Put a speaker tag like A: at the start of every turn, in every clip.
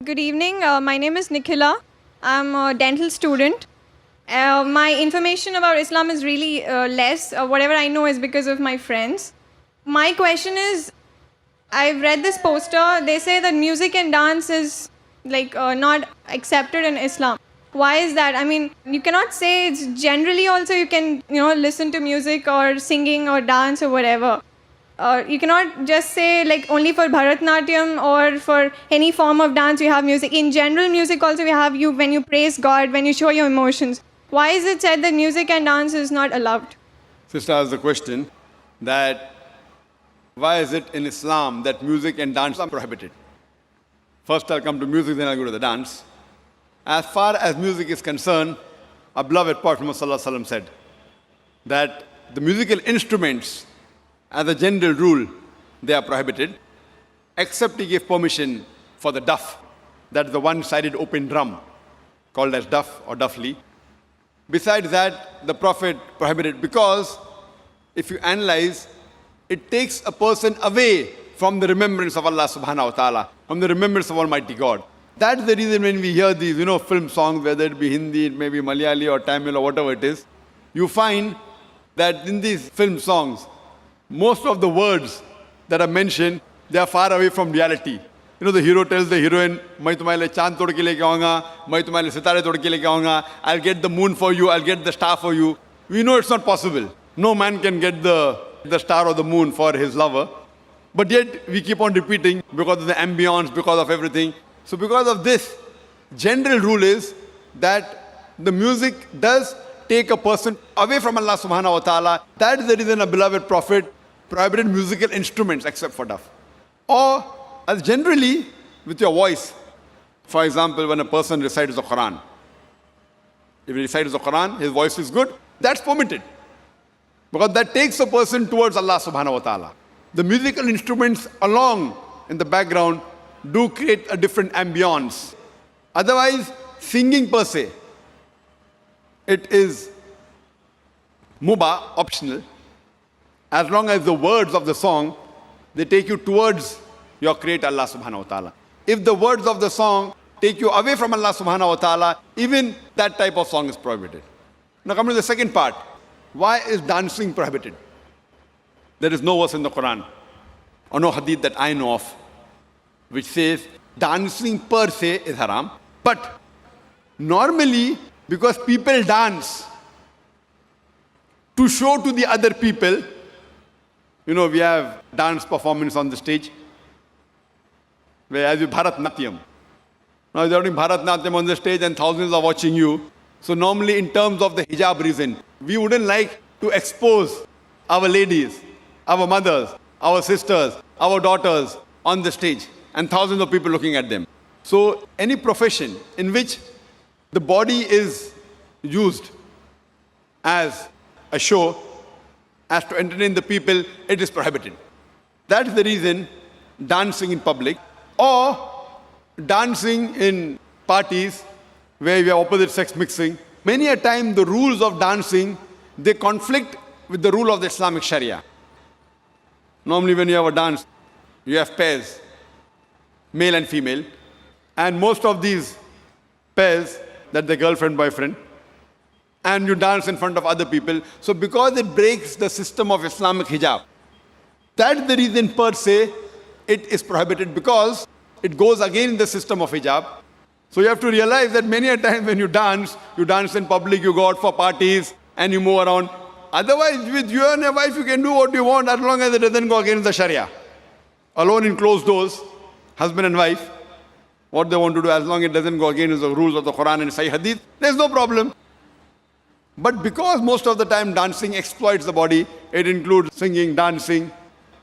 A: Good evening. My name is Nikhila. I'm a dental student. My information about Islam is really less. Whatever I know is because of my friends. My question is, I've read this poster. They say that music and dance is not accepted in Islam. Why is that? I mean, you cannot say it's generally also you can listen to music or singing or dance or whatever. You cannot just say only for Bharatnatyam or for any form of dance you have music. In general music also we have you when you praise God, when you show your emotions. Why is it said that music and dance is not allowed?
B: Sister asked the question that why is it in Islam that music and dance are prohibited? First I'll come to music, then I'll go to the dance. As far as music is concerned, our beloved Prophet Muhammad said that the musical instruments, as a general rule, they are prohibited, except he gave permission for the duff, that is the one-sided open drum, called as duff or duffli. Besides that, the Prophet prohibited because, if you analyze, it takes a person away from the remembrance of Allah subhanahu wa ta'ala, from the remembrance of Almighty God. That's the reason when we hear these, film songs, whether it be Hindi, it may be Malayali or Tamil or whatever it is, you find that in these film songs, most of the words that are mentioned, they are far away from reality. The hero tells the heroine, "Main tumhare liye chand tod ke leke aaunga, main tumhare liye sitare tod ke leke aaunga, I'll get the moon for you, I'll get the star for you." We know it's not possible. No man can get the star or the moon for his lover. But yet, we keep on repeating because of the ambience, because of everything. So because of this, general rule is that the music does take a person away from Allah subhanahu wa ta'ala. That is the reason a beloved Prophet prohibited musical instruments except for duff. Or as generally with your voice. For example, when a person recites the Quran. If he recites the Quran, his voice is good, that's permitted. Because that takes a person towards Allah subhanahu wa ta'ala. The musical instruments along in the background do create a different ambience. Otherwise, singing per se, it is mubah, optional, as long as the words of the song, they take you towards your Creator Allah subhanahu wa ta'ala. If the words of the song take you away from Allah subhanahu wa ta'ala, even that type of song is prohibited. Now come to the second part. Why is dancing prohibited? There is no verse in the Quran or no hadith that I know of which says dancing per se is haram. But normally, because people dance to show to the other people, we have dance performance on the stage, where as you Bharatnatyam. Now you're doing Bharatnatyam on the stage and thousands are watching you. So normally in terms of the hijab reason, we wouldn't like to expose our ladies, our mothers, our sisters, our daughters on the stage and thousands of people looking at them. So any profession in which the body is used as a show, as to entertain the people, it is prohibited. That is the reason dancing in public or dancing in parties where we have opposite sex mixing. Many a time the rules of dancing, they conflict with the rule of the Islamic Sharia. Normally when you have a dance, you have pairs, male and female, and most of these pairs, that the girlfriend, boyfriend, and you dance in front of other people. So because it breaks the system of Islamic hijab, that's the reason per se it is prohibited, because it goes against the system of hijab. So you have to realize that many a time when you dance in public, you go out for parties and you move around. Otherwise, with you and your wife, you can do what you want as long as it doesn't go against the Sharia. Alone in closed doors, husband and wife, what they want to do, as long as it doesn't go against the rules of the Quran and Sahih Hadith, there's no problem. But because most of the time dancing exploits the body, it includes singing, dancing,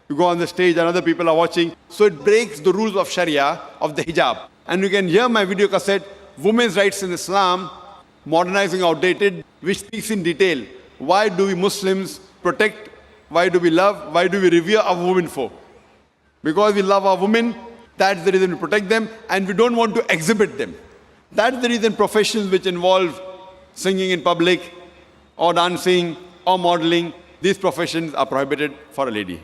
B: you go on the stage and other people are watching, so it breaks the rules of Sharia, of the hijab. And you can hear my video cassette, Women's Rights in Islam, Modernizing Outdated, which speaks in detail. Why do we Muslims protect, why do we love, why do we revere our women for? Because we love our women, that's the reason we protect them, and we don't want to exhibit them. That's the reason professions which involve singing in public, or dancing, or modeling, these professions are prohibited for a lady.